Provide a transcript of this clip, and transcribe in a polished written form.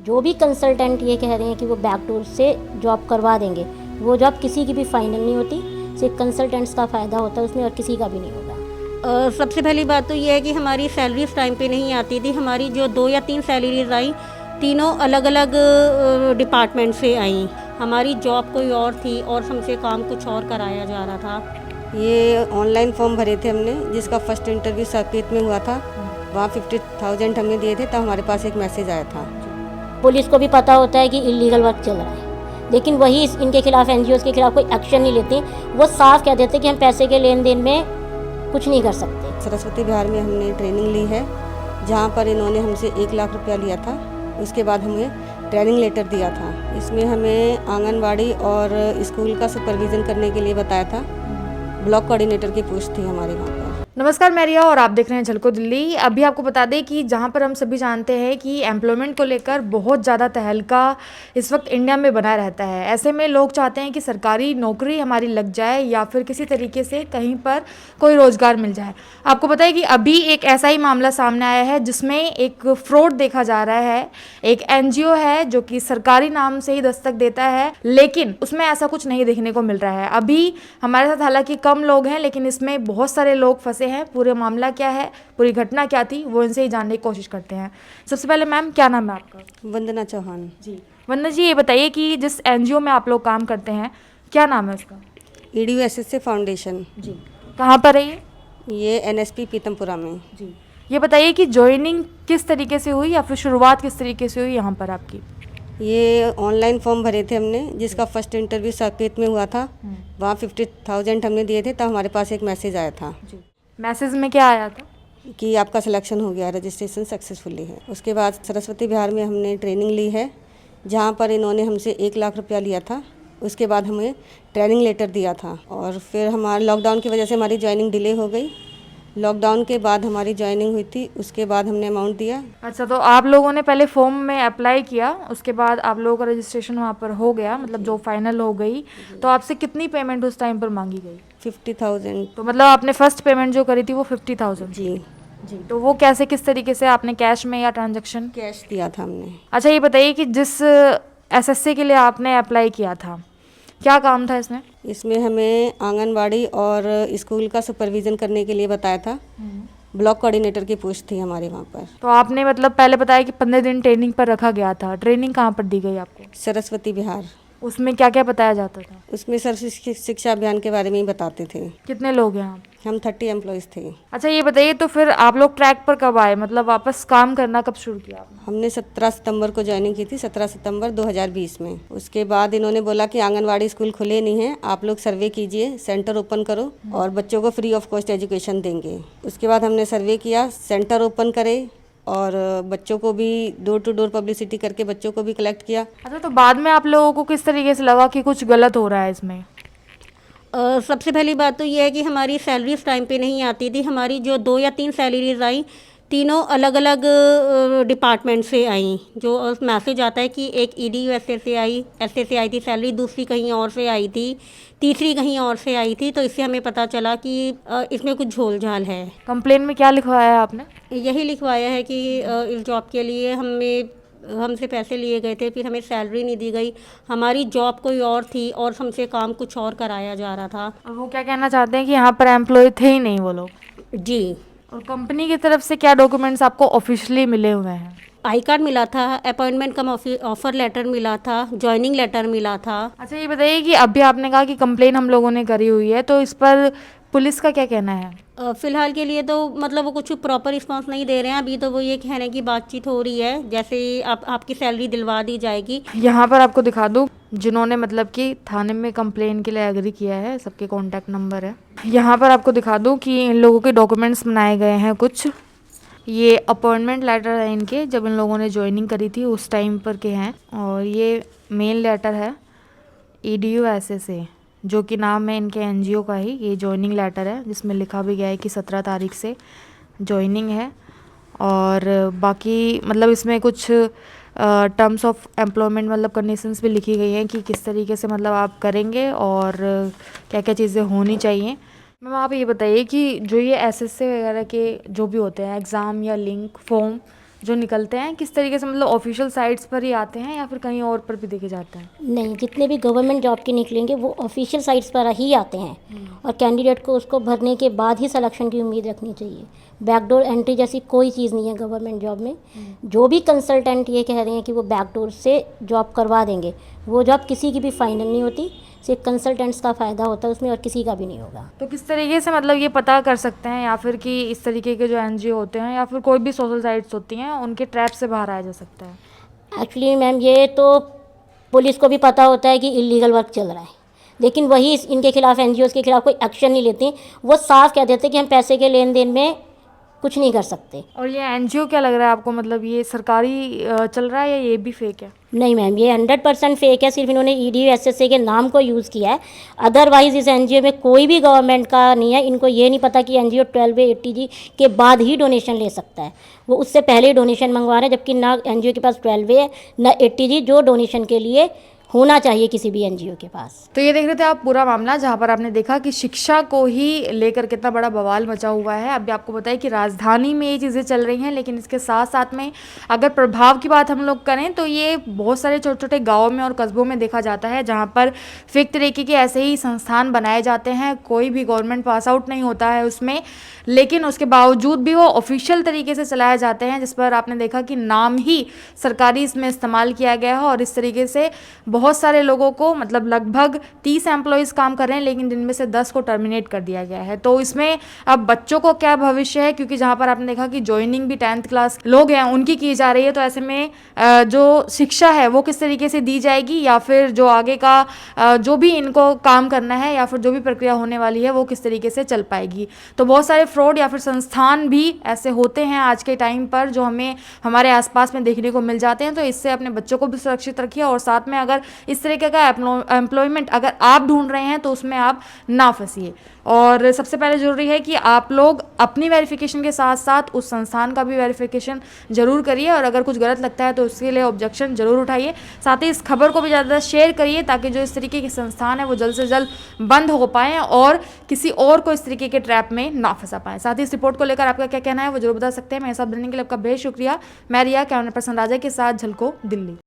जो भी कंसल्टेंट ये कह रहे हैं कि वो बैकडोर से जॉब करवा देंगे, वो जॉब किसी की भी फाइनल नहीं होती, सिर्फ कंसल्टेंट्स का फ़ायदा होता है उसमें और किसी का भी नहीं होगा। सबसे पहली बात तो ये है कि हमारी सैलरीज टाइम पे नहीं आती थी। हमारी जो 2 या 3 सैलरीज आई, तीनों अलग अलग डिपार्टमेंट से आई। हमारी जॉब कोई और थी और हमसे काम कुछ और कराया जा रहा था। ये ऑनलाइन फॉर्म भरे थे हमने, जिसका फर्स्ट इंटरव्यू साकेत में हुआ था। वहाँ 50,000 हमने दिए थे, तब हमारे पास एक मैसेज आया था। पुलिस को भी पता होता है कि इलीगल वर्क चल रहा है, लेकिन वही इनके खिलाफ, एनजीओ के खिलाफ कोई एक्शन नहीं लेती। वो साफ कह देते कि हम पैसे के लेन देन में कुछ नहीं कर सकते। सरस्वती बिहार में हमने ट्रेनिंग ली है, जहाँ पर इन्होंने हमसे 1 लाख रुपया लिया था। उसके बाद हमें ट्रेनिंग लेटर दिया था। इसमें हमें आंगनवाड़ी और स्कूल का सुपरविज़न करने के लिए बताया था। ब्लॉक कोऑर्डिनेटर की पोस्ट थी हमारे वहाँ पर। नमस्कार, मैं रिया और आप देख रहे हैं झलको दिल्ली। अभी आपको बता दें कि जहां पर हम सभी जानते हैं कि एम्प्लॉयमेंट को लेकर बहुत ज़्यादा तहलका इस वक्त इंडिया में बना रहता है। ऐसे में लोग चाहते हैं कि सरकारी नौकरी हमारी लग जाए या फिर किसी तरीके से कहीं पर कोई रोज़गार मिल जाए। आपको पता है कि अभी एक ऐसा ही मामला सामने आया है जिसमें एक फ्रॉड देखा जा रहा है। एक एनजीओ है जो कि सरकारी नाम से ही दस्तक देता है, लेकिन उसमें ऐसा कुछ नहीं देखने को मिल रहा है। अभी हमारे साथ हालांकि कम लोग हैं, लेकिन इसमें बहुत सारे लोग फंसे हैं। पूरे मामला क्या है, पूरी घटना क्या थी, वो इनसे ही जानने की कोशिश करते हैं। सबसे पहले मैम, क्या नाम है आपका? वंदना चौहान। जी वंदना जी, ये बताइए कि जिस एनजीओ में आप लोग काम करते हैं, क्या नाम है उसका? EDU-SSA foundation. जी, कहाँ पर है ये NSP पीतमपुरा में। जी, ये बताइए कि ज्वाइनिंग किस तरीके से हुई या फिर शुरुआत किस तरीके से हुई यहाँ पर आपकी? ये ऑनलाइन फॉर्म भरे थे हमने, जिसका फर्स्ट इंटरव्यू साकेत में हुआ था। वहाँ 50,000 हमने दिए थे, तब हमारे पास एक मैसेज आया था जी, मैसेज में क्या आया था? कि आपका सिलेक्शन हो गया, रजिस्ट्रेशन सक्सेसफुली है। उसके बाद सरस्वती बिहार में हमने ट्रेनिंग ली है, जहाँ पर इन्होंने हमसे 1 लाख रुपया लिया था। उसके बाद हमें ट्रेनिंग लेटर दिया था, और फिर हमारे लॉकडाउन की वजह से हमारी ज्वाइनिंग डिले हो गई। लॉकडाउन के बाद हमारी ज्वाइनिंग हुई थी, उसके बाद हमने अमाउंट दिया। अच्छा, तो आप लोगों ने पहले फॉर्म में अप्लाई किया, उसके बाद आप लोगों का रजिस्ट्रेशन वहाँ पर हो गया, मतलब जो फाइनल हो गई, तो आपसे कितनी पेमेंट उस टाइम पर मांगी गई? 50,000। तो मतलब आपने फर्स्ट पेमेंट जो करी थी वो 50,000? जी, जी, तो वो कैसे, किस तरीके से आपने, कैश में या ट्रांजैक्शन? कैश दिया था हमने। अच्छा, ये बताइए कि जिस एसएससी के लिए आपने अप्लाई किया था, क्या काम था इसमें? इसमें हमें आंगनवाड़ी और स्कूल का सुपरविज़न करने के लिए बताया था। ब्लॉक कोऑर्डिनेटर की पोस्ट थी हमारे वहाँ पर। तो आपने मतलब पहले बताया कि 15 दिन ट्रेनिंग पर रखा गया था। ट्रेनिंग कहाँ पर दी गई आपको? सरस्वती बिहार। उसमें क्या क्या बताया जाता था? उसमें सर्व शिक्षा अभियान के बारे में ही बताते थे। कितने लोग हैं आप? हम 30 एम्प्लॉयज़ थे। अच्छा, ये बताइए तो फिर आप लोग ट्रैक पर कब आए, मतलब वापस काम करना कब शुरू किया आपने? हमने 17 सितंबर को ज्वाइनिंग की थी, 17 सितंबर 2020 में। उसके बाद इन्होंने बोला कि आंगनवाड़ी स्कूल खुले नहीं हैं, आप लोग सर्वे कीजिए, सेंटर ओपन करो और बच्चों को फ्री ऑफ कॉस्ट एजुकेशन देंगे। उसके बाद हमने सर्वे किया, सेंटर ओपन करे और बच्चों को भी डोर टू डोर पब्लिसिटी करके बच्चों को भी कलेक्ट किया। अच्छा, तो बाद में आप लोगों को किस तरीके से लगा कि कुछ गलत हो रहा है इसमें? सबसे पहली बात तो ये है कि हमारी सैलरीज टाइम पे नहीं आती थी। हमारी जो 2 या 3 सैलरीज आई, तीनों अलग अलग डिपार्टमेंट से आई। जो मैसेज आता है कि एक EDU-SSA से आई थी सैलरी, दूसरी कहीं और से आई थी, तीसरी कहीं और से आई थी। तो इससे हमें पता चला कि इसमें कुछ झोल झाल है। कंप्लेन में क्या लिखवाया है आपने? यही लिखवाया है कि इस जॉब के लिए हमसे पैसे लिए गए थे, फिर हमें सैलरी नहीं दी गई। हमारी जॉब कोई और थी और हमसे काम कुछ और कराया जा रहा था। और वो क्या कहना चाहते हैं कि यहाँ पर एम्प्लॉय थे ही नहीं वो लोग? जी। और कंपनी की तरफ से क्या डॉक्यूमेंट्स आपको ऑफिशियली मिले हुए हैं? आई कार्ड मिला था, अपॉइंटमेंट कम ऑफर लेटर मिला था, ज्वाइनिंग लेटर मिला था। अच्छा, ये बताइए कि अभी आपने कहा कि कंप्लेन हम लोगों ने करी हुई है, तो इस पर पुलिस का क्या कहना है? फ़िलहाल के लिए तो मतलब वो कुछ प्रॉपर रिस्पांस नहीं दे रहे हैं। अभी तो वो ये कह रहे हैं कि बातचीत हो रही है, जैसे आपकी सैलरी दिलवा दी जाएगी। यहाँ पर आपको दिखा दूँ जिन्होंने मतलब कि थाने में कंप्लेन के लिए एग्री किया है, सबके कॉन्टैक्ट नंबर है। यहाँ पर आपको दिखा दूँ कि इन लोगों के डॉक्यूमेंट्स बनाए गए हैं कुछ। ये अपॉइंटमेंट लेटर है इनके, जब इन लोगों ने ज्वाइनिंग करी थी उस टाइम पर के हैं। और ये मेल लेटर है EDU-SSA, जो कि नाम है इनके एनजीओ का ही। ये ज्वाइनिंग लेटर है जिसमें लिखा भी गया है कि 17 तारीख से ज्वाइनिंग है। और बाकी मतलब इसमें कुछ टर्म्स ऑफ एम्प्लॉयमेंट मतलब कंडीशंस भी लिखी गई हैं कि किस तरीके से मतलब आप करेंगे और क्या क्या चीज़ें होनी चाहिए। मैम, आप ये बताइए कि जो ये SSA वगैरह के जो भी होते हैं एग्ज़ाम या लिंक फॉर्म जो निकलते हैं, किस तरीके से मतलब ऑफिशियल साइट्स पर ही आते हैं या फिर कहीं और पर भी देखे जाते हैं? नहीं, जितने भी गवर्नमेंट जॉब के निकलेंगे वो ऑफिशियल साइट्स पर ही आते हैं और कैंडिडेट को उसको भरने के बाद ही सिलेक्शन की उम्मीद रखनी चाहिए। बैकडोर एंट्री जैसी कोई चीज़ नहीं है गवर्नमेंट जॉब में। जो भी कंसल्टेंट ये कह रहे हैं कि वो बैकडोर से जॉब करवा देंगे, वो जॉब किसी की भी फाइनल नहीं होती, सिर्फ कंसल्टेंट्स का फ़ायदा होता है उसमें और किसी का भी नहीं होगा। तो किस तरीके से मतलब ये पता कर सकते हैं या फिर कि इस तरीके के जो एनजीओ होते हैं या फिर कोई भी सोशल साइट्स होती हैं उनके ट्रैप से बाहर आया जा सकता है? एक्चुअली मैम ये तो पुलिस को भी पता होता है कि इलीगल वर्क चल रहा है, लेकिन वही इनके खिलाफ एनजीओज़ के खिलाफ कोई एक्शन नहीं लेते। वो साफ कह देते कि हम पैसे के लेन देन में कुछ नहीं कर सकते। और ये एनजीओ क्या लग रहा है आपको, मतलब ये सरकारी चल रहा है या ये भी फेक है? नहीं मैम, ये 100% फेक है। सिर्फ इन्होंने EDU SSA के नाम को यूज़ किया है, अदरवाइज़ इस एनजीओ में कोई भी गवर्नमेंट का नहीं है। इनको ये नहीं पता कि एनजीओ 12A ATG के बाद ही डोनेशन ले सकता है। वो उससे पहले ही डोनेशन मंगवा रहे हैं, जबकि ना एनजीओ के पास 12A है ना ATG, जो डोनेशन के लिए होना चाहिए किसी भी एनजीओ के पास। तो ये देख रहे थे आप पूरा मामला, जहाँ पर आपने देखा कि शिक्षा को ही लेकर कितना बड़ा बवाल मचा हुआ है। अभी आपको बताया कि राजधानी में ये चीज़ें चल रही हैं, लेकिन इसके साथ साथ में अगर प्रभाव की बात हम लोग करें तो ये बहुत सारे छोटे छोटे गाँवों में और कस्बों में देखा जाता है, जहाँ पर फेक तरीके के ऐसे ही संस्थान बनाए जाते हैं। कोई भी गवर्नमेंट पास आउट नहीं होता है उसमें, लेकिन उसके बावजूद भी वो ऑफिशियल तरीके से चलाए जाते हैं, जिस पर आपने देखा कि नाम ही सरकारी इसमें इस्तेमाल किया गया है। और इस तरीके से बहुत सारे लोगों को, मतलब लगभग 30 एम्प्लॉयज़ काम कर रहे हैं, लेकिन जिनमें से 10 को टर्मिनेट कर दिया गया है। तो इसमें अब बच्चों को क्या भविष्य है, क्योंकि जहाँ पर आपने देखा कि ज्वाइनिंग भी 10th क्लास लोग हैं उनकी की जा रही है। तो ऐसे में जो शिक्षा है वो किस तरीके से दी जाएगी, या फिर जो आगे का जो भी इनको काम करना है या फिर जो भी प्रक्रिया होने वाली है वो किस तरीके से चल पाएगी। तो बहुत सारे फ्रॉड या फिर संस्थान भी ऐसे होते हैं आज के टाइम पर, जो हमें हमारे आसपास में देखने को मिल जाते हैं। तो इससे अपने बच्चों को भी सुरक्षित रखिए, और साथ में अगर इस तरीके का एम्प्लॉयमेंट अगर आप ढूंढ रहे हैं तो उसमें आप ना फंसिए। और सबसे पहले ज़रूरी है कि आप लोग अपनी वेरिफिकेशन के साथ साथ उस संस्थान का भी वेरिफिकेशन जरूर करिए, और अगर कुछ गलत लगता है तो उसके लिए ऑब्जेक्शन जरूर उठाइए। साथ ही इस खबर को भी ज़्यादा शेयर करिए, ताकि जो इस तरीके के संस्थान है वो जल्द से जल्द बंद हो पाएँ और किसी और को इस तरीके के ट्रैप में ना फंसा पाएँ। साथ ही इस रिपोर्ट को लेकर आपका क्या कहना है वो जरूर बता सकते हैं। मेरे साथ बनने के लिए आपका बेहद शुक्रिया। मैं रिया, कैमरा पर्सन राजा के साथ, झलको दिल्ली।